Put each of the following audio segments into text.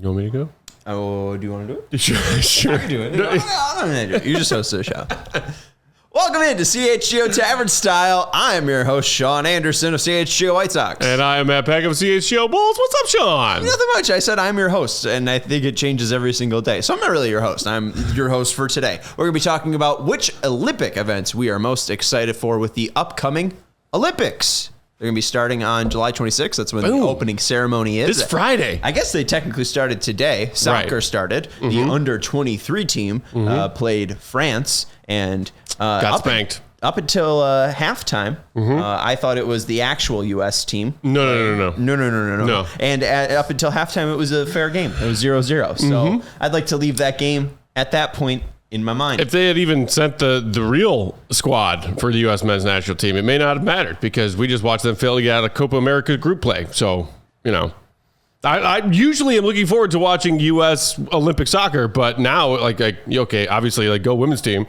You want me to go? Oh, do you want to do it? Sure. I can do it. No, I'm gonna do it. You just host the show. Welcome into CHGO Tavern Style. I am your host, Sean Anderson of CHGO White Sox. And I am Matt Peck of CHGO Bulls. What's up, Sean? Nothing much. I said I'm your host, and I think it changes every single day. So I'm not really your host. I'm your host for today. We're going to be talking about which Olympic events we are most excited for with the upcoming Olympics. They're going to be starting on July 26th. That's when the opening ceremony is. This Friday. I guess they technically started today. Soccer started. The under-23 team played France and got spanked. Up until halftime, I thought it was the actual U.S. team. No. No. And up until halftime, it was a fair game. It was 0-0. So I'd like to leave that game at that point in my mind. If they had even sent the real squad for the U.S. men's national team, it may not have mattered because we just watched them fail to get out of Copa America group play. So, you know, I usually am looking forward to watching U.S. Olympic soccer, but now, okay, obviously, go women's team.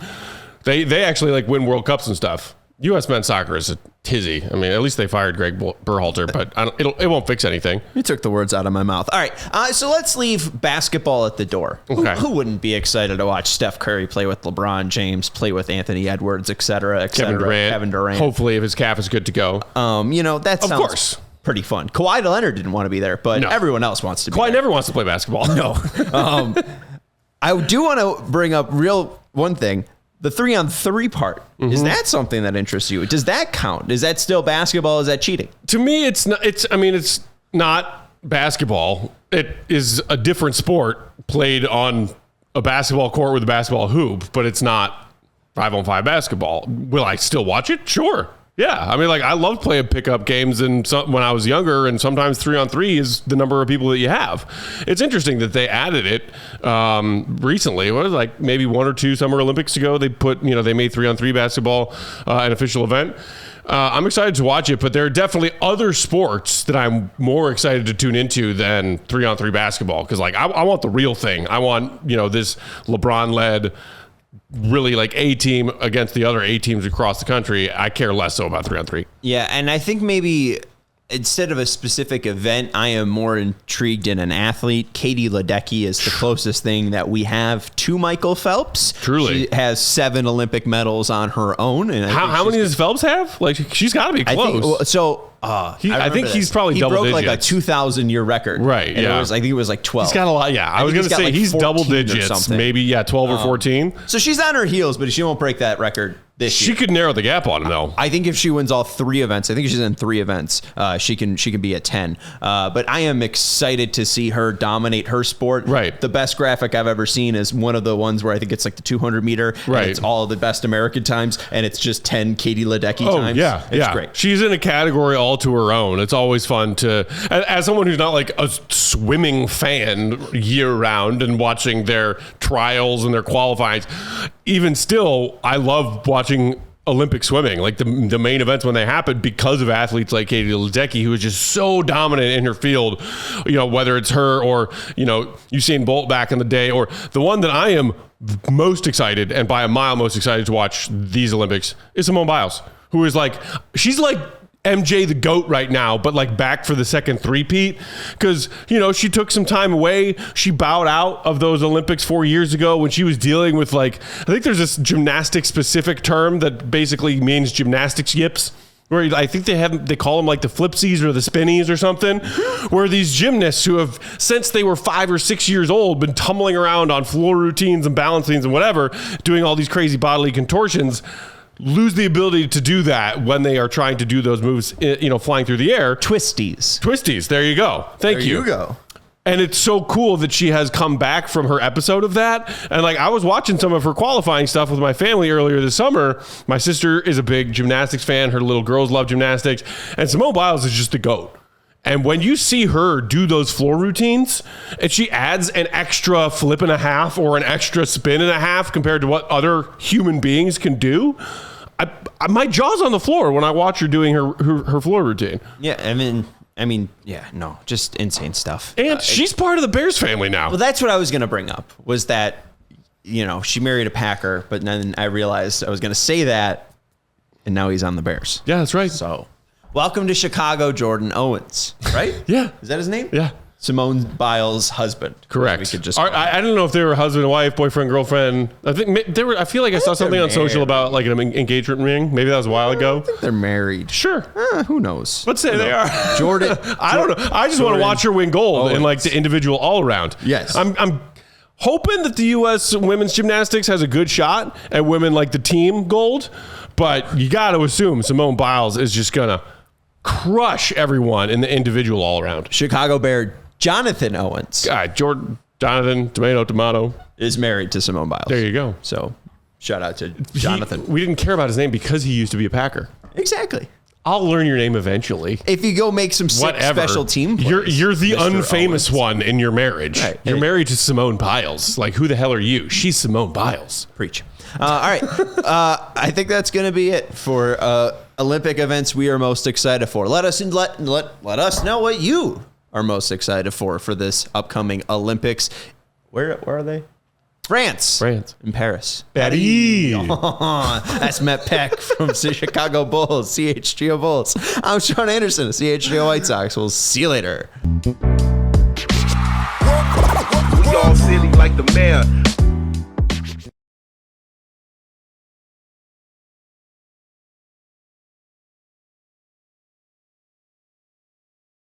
They actually win World Cups and stuff. U.S. men's soccer is a tizzy. I mean, at least they fired Greg Berhalter, but it won't fix anything. You took the words out of my mouth. All right, so let's leave basketball at the door. Okay. Who wouldn't be excited to watch Steph Curry play with LeBron James, play with Anthony Edwards, et cetera, Kevin Durant. Hopefully, if his calf is good to go. That sounds of course pretty fun. Kawhi Leonard didn't want to be there, but everyone else wants to be there. Kawhi never wants to play basketball. No. I do want to bring up one thing. The 3-on-3 part, is that something that interests you? Does that count? Is that still basketball? Is that cheating? To me, it's not. It's not basketball. It is a different sport played on a basketball court with a basketball hoop, but it's not 5-on-5 basketball. Will I still watch it? Sure. Yeah, I mean, I loved playing pickup games when I was younger, and sometimes 3-on-3 is the number of people that you have. It's interesting that they added it recently. It was maybe 1 or 2 Summer Olympics ago. They they made 3-on-3 basketball an official event. I'm excited to watch it, but there are definitely other sports that I'm more excited to tune into than 3-on-3 basketball because I want the real thing. I want this LeBron-led. Really A team against the other A teams across the country. I care less so about 3-on-3. Yeah, and I think maybe instead of a specific event, I am more intrigued in an athlete. Katie Ledecky is the closest thing that we have to Michael Phelps. Truly. She has 7 Olympic medals on her own. And how many does Phelps have? She's got to be close. I think he's probably double digits. He broke a 2,000-year record. Right, and I think it was 12. He's got a lot, yeah. I was going to say he's double digits, maybe, 12 or 14. So she's on her heels, but she won't break that record this year. She could narrow the gap on him, though. I think if she wins all 3 events, I think she's in 3 events, she can be at 10. But I am excited to see her dominate her sport. Right. The best graphic I've ever seen is one of the ones where I think it's the 200 meter. Right. And it's all the best American times, and it's just 10 Katie Ledecky times. Yeah, it's great. She's in a category all to her own. It's always fun to, as someone who's not a swimming fan year round and watching their trials and their qualifying, even still, I love watching Olympic swimming, the main events when they happen because of athletes like Katie Ledecky, who is just so dominant in her field, whether it's her or, Usain Bolt back in the day, or the one that I am most excited, and by a mile most excited to watch these Olympics is Simone Biles, who is she's MJ the GOAT right now, but back for the second three-peat because, she took some time away. She bowed out of those Olympics 4 years ago when she was dealing with I think there's this gymnastics specific term that basically means gymnastics yips, where I think they call them the flipsies or the spinnies or something, where these gymnasts who have, since they were 5 or 6 years old, been tumbling around on floor routines and balancings and whatever, doing all these crazy bodily contortions, lose the ability to do that when they are trying to do those moves, flying through the air. Twisties. There you go. Thank you. There you go. And it's so cool that she has come back from her episode of that. And I was watching some of her qualifying stuff with my family earlier this summer. My sister is a big gymnastics fan. Her little girls love gymnastics. And Simone Biles is just the GOAT. And when you see her do those floor routines and she adds an extra flip and a half or an extra spin and a half compared to what other human beings can do, my jaw's on the floor when I watch her doing her floor routine. Yeah, just insane stuff. And she's part of the Bears family now. Well, that's what I was going to bring up, was that, she married a Packer, but then I realized I was going to say that, and now he's on the Bears. Yeah, that's right. So, welcome to Chicago, Jordan Owens, right? Yeah. Is that his name? Yeah. Simone Biles' husband. Correct. We could just I don't know if they were husband and wife, boyfriend, girlfriend. I think they were. I feel like I saw something on social about like an engagement ring. Maybe that was a while ago. I think they're married. Sure. Who knows? Let's say they are. Jordan. I don't know. I just want to watch her win gold in like the individual all around. Yes. I'm hoping that the U.S. women's gymnastics has a good shot at women like the team gold, but you got to assume Simone Biles is just gonna crush everyone in the individual all around. Chicago Bear Jonathan Owens. Jonathan, tomato, is married to Simone Biles. There you go. So shout out to Jonathan. We didn't care about his name because he used to be a Packer. Exactly. I'll learn your name eventually. If you go make some sick special team plays, you're the Mr. unfamous Owens. one in your marriage. Right. You're married to Simone Biles. Like, who the hell are you? She's Simone Biles. Preach. All right. I think that's going to be it for Olympic events we are most excited for. Let us know what you are most excited for this upcoming Olympics. Where are they? France. In Paris. Betty. That's Matt Peck from Chicago Bulls, CHGO Bulls. I'm Sean Anderson of CHGO White Sox. We'll see you later. We all silly like the mayor.